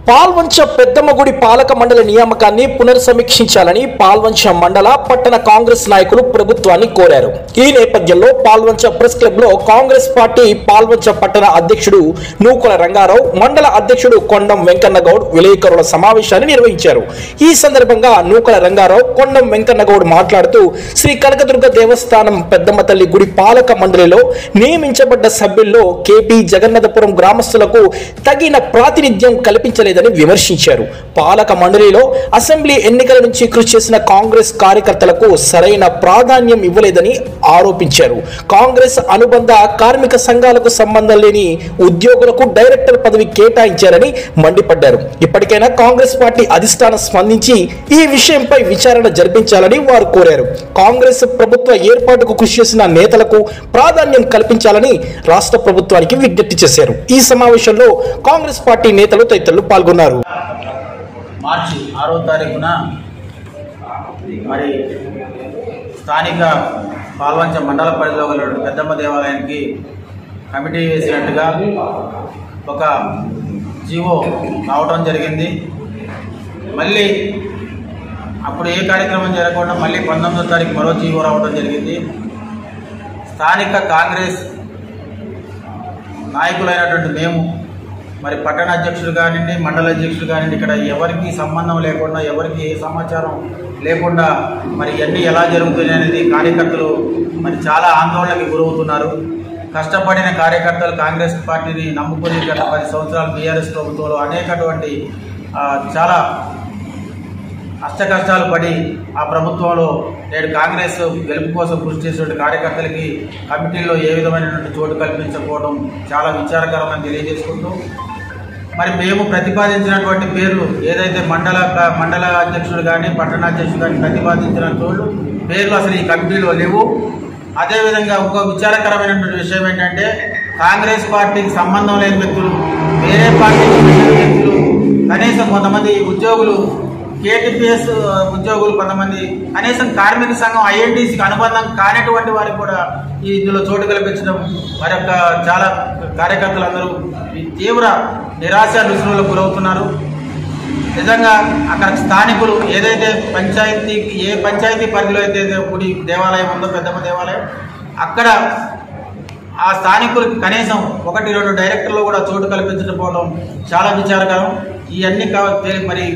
పాల్వంచ పెద్దమ్మగుడి పాలక మండలి నియామకాన్ని పునర్సమీక్షించాలని పాల్వంచ మండల పట్టణ కాంగ్రెస్ నాయకులు ప్రభుత్వాన్ని కోరారు. ఈ నేపథ్యంలో పాల్వంచ ప్రెస్ క్లబ్ లో కాంగ్రెస్ పార్టీ పాల్వంచ పట్టణ అధ్యక్షుడు నూకుల రంగారావు, మండల అధ్యక్షుడు కొండం వెంకన్నగౌడ్ విలేకరుల సమావేశాన్ని నిర్వహించారు. ఈ సందర్భంగా నూకుల రంగారావు, కొండం వెంకన్నగౌడ్ మాట్లాడుతూ శ్రీ కనకదుర్గ దేవస్థానం పెద్దమ్మ తల్లి గుడి పాలక మండలిలో నియమించబడ్డ సభ్యుల్లో కేపీ జగన్నాథపురం గ్రామస్తులకు తగిన ప్రాతినిధ్యం కల్పించలేదని విమర్శించారు. పాలక మండలిలో అసెంబ్లీ ఎన్నికల నుంచి కృషి చేసిన కాంగ్రెస్ కార్యకర్తలకు సరైన ప్రాధాన్యం ఇవ్వలేదని ఆరోపించారు. కాంగ్రెస్ అనుబంధ కార్మిక సంఘాలకు సంబంధం లేని ఉద్యోగులకు డైరెక్టర్ పదవి కేటాయించారని మండిపడ్డారు. ఇప్పటికైనా కాంగ్రెస్ పార్టీ అధిష్టానం స్పందించి ఈ విషయంపై విచారణ జరిపించాలని వారు కోరారు. కాంగ్రెస్ ప్రభుత్వ ఏర్పాటుకు కృషి చేసిన నేతలకు ప్రాధాన్యం కల్పించాలని రాష్ట్ర ప్రభుత్వానికి విజ్ఞప్తి చేశారు. ఈ సమావేశంలో కాంగ్రెస్ పార్టీ నేతలు తదితరులు పాల్గొన్నారు. మార్చి 6వ తారీఖున మరి స్థానిక పాల్వంచ మండల పరిధిలో గల పెద్దమ్మ దేవాలయానికి కమిటీ వేసినట్టుగా ఒక జీవో రావడం జరిగింది. మళ్ళీ అప్పుడు ఏ కార్యక్రమం జరగకుండా మళ్ళీ 19వ తారీఖు మరో జీవో రావడం జరిగింది. స్థానిక కాంగ్రెస్ నాయకులైనటువంటి మేము మరి పట్టణ అధ్యక్షుడు కానివ్వండి, మండల అధ్యక్షుడు కానివ్వండి, ఇక్కడ ఎవరికి సంబంధం లేకుండా, ఎవరికి ఏ సమాచారం లేకుండా మరి ఇవన్నీ ఎలా జరుగుతున్నాయి అనేది కార్యకర్తలు మరి చాలా ఆందోళనకి గురవుతున్నారు. కష్టపడిన కార్యకర్తలు కాంగ్రెస్ పార్టీని నమ్ముకుని గత 10 సంవత్సరాలు బీఆర్ఎస్ ప్రభుత్వంలో అనేకటువంటి చాలా కష్టాలు పడి ఆ ప్రభుత్వంలో నేడు కాంగ్రెస్ గెలుపు కోసం కృషి చేసినటువంటి కార్యకర్తలకి కమిటీల్లో ఏ విధమైనటువంటి చోటు కల్పించకపోవడం చాలా విచారకరమని తెలియజేసుకుంటూ, మరి మేము ప్రతిపాదించినటువంటి పేర్లు ఏదైతే మండల అధ్యక్షుడు కానీ పట్టణ అధ్యక్షుడు కానీ ప్రతిపాదించిన పేర్లు అసలు ఈ కమిటీలో లేవు. అదేవిధంగా ఇంకో విచారకరమైనటువంటి విషయం ఏంటంటే కాంగ్రెస్ పార్టీకి సంబంధం లేని వ్యక్తులు, వేరే పార్టీకి చెందిన వ్యక్తులు, కనీసం కొంతమంది ఉద్యోగులు, కేటీపీఎస్ ఉద్యోగులు కొంతమంది, కనీసం కార్మిక సంఘం ఐఎన్టీసీకి అనుబంధం కానటువంటి వారికి కూడా ఇందులో చోటు కల్పించడం మరొక చాలా కార్యకర్తలందరూ తీవ్ర నిరాశ నిస్పృహలకు గురవుతున్నారు. నిజంగా అక్కడ స్థానికులు ఏదైతే ఏ పంచాయతీ పరిధిలో అయితే గుడి దేవాలయం ఉందో పెద్దమ్మ దేవాలయం, అక్కడ ఆ స్థానికులకు కనీసం 1-2 డైరెక్టర్లు కూడా చోటు కల్పించకపోవడం చాలా విచారకరం. ఇవన్నీ మరి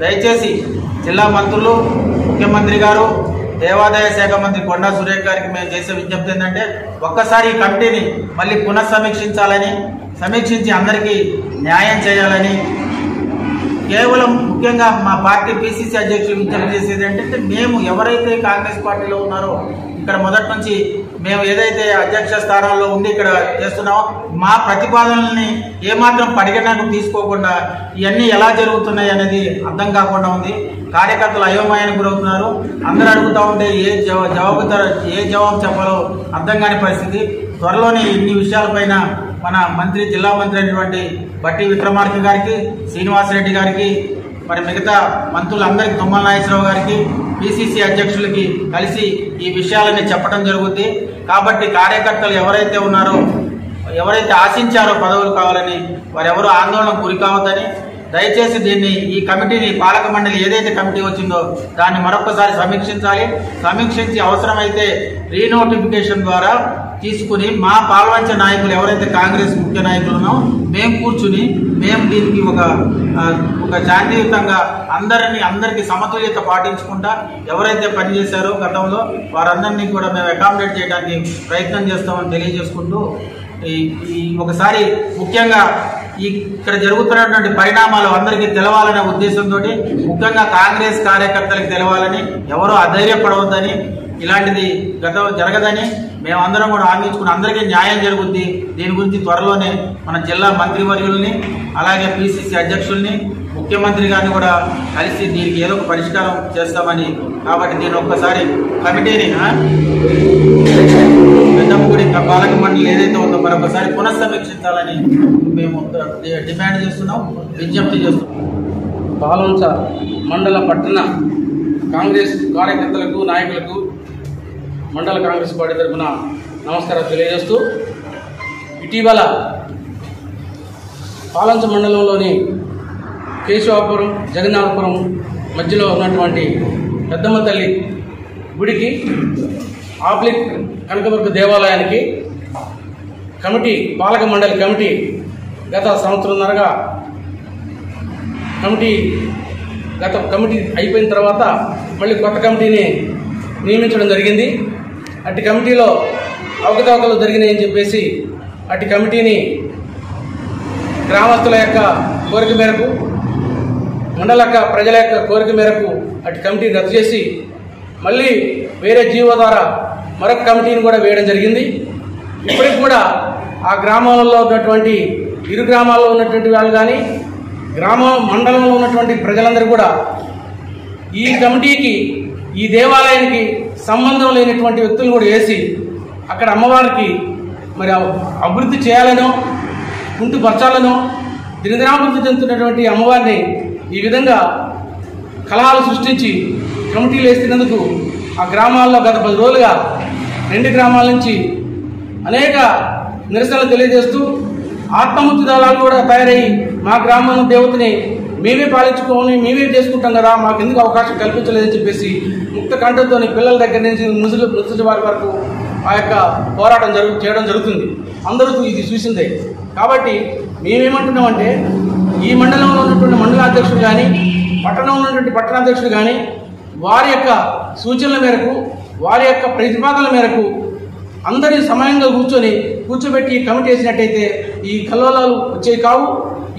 దయచేసి జిల్లా మంత్రులు, ముఖ్యమంత్రి గారు, దేవాదాయ శాఖ మంత్రి కొండా సురేఖ్ గారికి మేము చేసే విజ్ఞప్తి ఏంటంటే ఒక్కసారి ఈ కమిటీని మళ్ళీ పునఃసమీక్షించాలని, సమీక్షించి అందరికీ న్యాయం చేయాలని, కేవలం ముఖ్యంగా మా పార్టీ పిసిసి అధ్యక్షులు విజ్ఞప్తి చేసేది ఏంటంటే మేము ఎవరైతే కాంగ్రెస్ పార్టీలో ఉన్నారో ఇక్కడ మొదటి నుంచి మేము ఏదైతే అధ్యక్ష స్థానాల్లో ఉండి ఇక్కడ చేస్తున్నామో మా ప్రతిపాదనల్ని ఏమాత్రం పరిగణనకు తీసుకోకుండా ఇవన్నీ ఎలా జరుగుతున్నాయి అనేది అర్థం కాకుండా ఉంది. కార్యకర్తలు అయోమయానికి గురవుతున్నారు. అందరూ అడుగుతూ ఉంటే ఏ జవాబు చెప్పాలో అర్థం కాని పరిస్థితి. త్వరలోనే ఇన్ని విషయాలపైన మన జిల్లా మంత్రి అయినటువంటి బట్టి విక్రమార్క గారికి, శ్రీనివాసరెడ్డి గారికి, మరి మిగతా మంత్రులందరికీ, తుమ్మల నాగేశ్వరరావు గారికి, పిసిసి అధ్యక్షులకి కలిసి ఈ విషయాలన్నీ చెప్పడం జరుగుతుంది. కాబట్టి కార్యకర్తలు ఎవరైతే ఉన్నారో, ఎవరైతే ఆశించారో పదవులు కావాలని వారెవరూ ఆందోళనకు గురి కావద్దని, దయచేసి ఈ కమిటీని పాలక మండలి ఏదైతే కమిటీ వచ్చిందో దాన్ని మరొకసారి సమీక్షించి అవసరమైతే రీనోటిఫికేషన్ ద్వారా తీసుకుని మా పాల్వంచ నాయకులు ఎవరైతే కాంగ్రెస్ ముఖ్య నాయకులు ఉన్నామో మేము కూర్చుని దీనికి ఒక శాంతియుతంగా అందరికీ సమతుల్యత పాటించుకుంటా ఎవరైతే పనిచేశారో గతంలో వారందరినీ కూడా మేము అకామిడేట్ చేయడానికి ప్రయత్నం చేస్తామని తెలియజేసుకుంటూ, ఒకసారి ముఖ్యంగా ఇక్కడ జరుగుతున్నటువంటి పరిణామాలు అందరికీ తెలవాలనే ఉద్దేశంతో, ముఖ్యంగా కాంగ్రెస్ కార్యకర్తలకు తెలవాలని, ఎవరో అధైర్యపడవద్దని, ఇలాంటిది జరగదని మేమందరం కూడా ఆందించుకుని అందరికీ న్యాయం జరుగుద్ది. దీని గురించి త్వరలోనే మన జిల్లా మంత్రివర్యుల్ని, అలాగే పిసిసి అధ్యక్షుల్ని, ముఖ్యమంత్రి గారిని కూడా కలిసి దీనికి ఏదో ఒక పరిష్కారం చేస్తామని, కాబట్టి దీని ఒక్కసారి కమిటీని పెద్దమ్మగుడి పాలక మండలి ఏదైతే ఉందో మరొకసారి పునఃసమీక్షించాలని మేము డిమాండ్ చేస్తున్నాం, విజ్ఞప్తి చేస్తున్నాం. పాల్వంచ మండల పట్టణ కాంగ్రెస్ కార్యకర్తలకు, నాయకులకు మండల కాంగ్రెస్ పార్టీ తరఫున నమస్కారం తెలియజేస్తూ, ఇటీవల పాల్వంచ మండలంలోని కేశవాపురం జగన్నాథపురం మధ్యలో ఉన్నటువంటి పెద్దమ్మ తల్లి గుడికి ఆబ్లిక్ కనకదుర్గ దేవాలయానికి కమిటీ పాలక మండలి కమిటీ గత సంవత్సరంన్నరగా కమిటీ అయిపోయిన తర్వాత మళ్ళీ కొత్త కమిటీని నియమించడం జరిగింది. అట్టి కమిటీలో అవకతవకలు జరిగినాయని చెప్పేసి అట్టి కమిటీని గ్రామస్తుల యొక్క కోరిక మేరకు, మండల ప్రజల యొక్క కోరిక మేరకు అట్టి కమిటీని రద్దు చేసి మళ్ళీ వేరే జీవో ద్వారా మరొక కమిటీని కూడా వేయడం జరిగింది. ఇప్పటికి కూడా ఆ గ్రామాలలో ఉన్నటువంటి ఇరు గ్రామాల్లో ఉన్నటువంటి వాళ్ళు కానీ మండలంలో ఉన్నటువంటి ప్రజలందరూ కూడా ఈ కమిటీకి, ఈ దేవాలయానికి సంబంధం లేనటువంటి వ్యక్తులు కూడా వేసి అక్కడ అమ్మవారికి మరి అభివృద్ధి చేయాలనో, కుంటుపరచాలనో, దినదినాభివృద్ధి చెందుతున్నటువంటి అమ్మవారిని ఈ విధంగా కలహాలు సృష్టించి కమిటీలు వేసినందుకు ఆ గ్రామాల్లో గత 10 రోజులుగా 2 గ్రామాల నుంచి అనేక నిరసనలు తెలియజేస్తూ ఆత్మహత్య దళాలు కూడా తయారయ్యి మా గ్రామం దేవతని మేమే పాలించుకోని మేమే చేసుకుంటాం కదా, మాకు ఎందుకు అవకాశం కల్పించలేదని చెప్పేసి ముక్త కంఠంతో పిల్లల దగ్గర నుంచి ముసలి వారి వరకు ఆ యొక్క పోరాటం చేయడం జరుగుతుంది. అందరూ ఇది చూసిందే. కాబట్టి మేమేమంటున్నామంటే ఈ మండలంలో ఉన్నటువంటి మండలాధ్యక్షుడు కానీ, పట్టణంలో ఉన్నటువంటి పట్టణాధ్యక్షుడు కానీ వారి యొక్క సూచనల మేరకు, వారి యొక్క ప్రతిపాదనల మేరకు అందరి సమయంగా కూర్చోబెట్టి ఈ కమిటీ వేసినట్టయితే ఈ కల్లోలాలు వచ్చేవి కావు,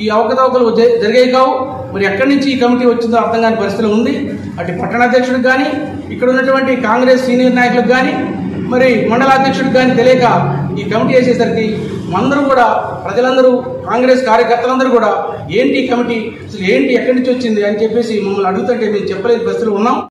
ఈ అవకతవకలు జరిగేవి కావు. మరి ఎక్కడి నుంచి ఈ కమిటీ వచ్చిందో అర్థం కాని పరిస్థితులు ఉంది. అటు పట్టణాధ్యక్షుడికి కానీ, ఇక్కడ ఉన్నటువంటి కాంగ్రెస్ సీనియర్ నాయకులకు కానీ, మరి మండలాధ్యక్షుడికి కానీ తెలియక ఈ కమిటీ వేసేసరికి అందరూ కూడా, ప్రజలందరూ, కాంగ్రెస్ కార్యకర్తలందరూ కూడా ఏంటి కమిటీ, అసలు ఏంటి, ఎక్కడి నుంచి వచ్చింది అని చెప్పేసి మమ్మల్ని అడుగుతుంటే మేము చెప్పలేని పరిస్థితులు ఉన్నాం.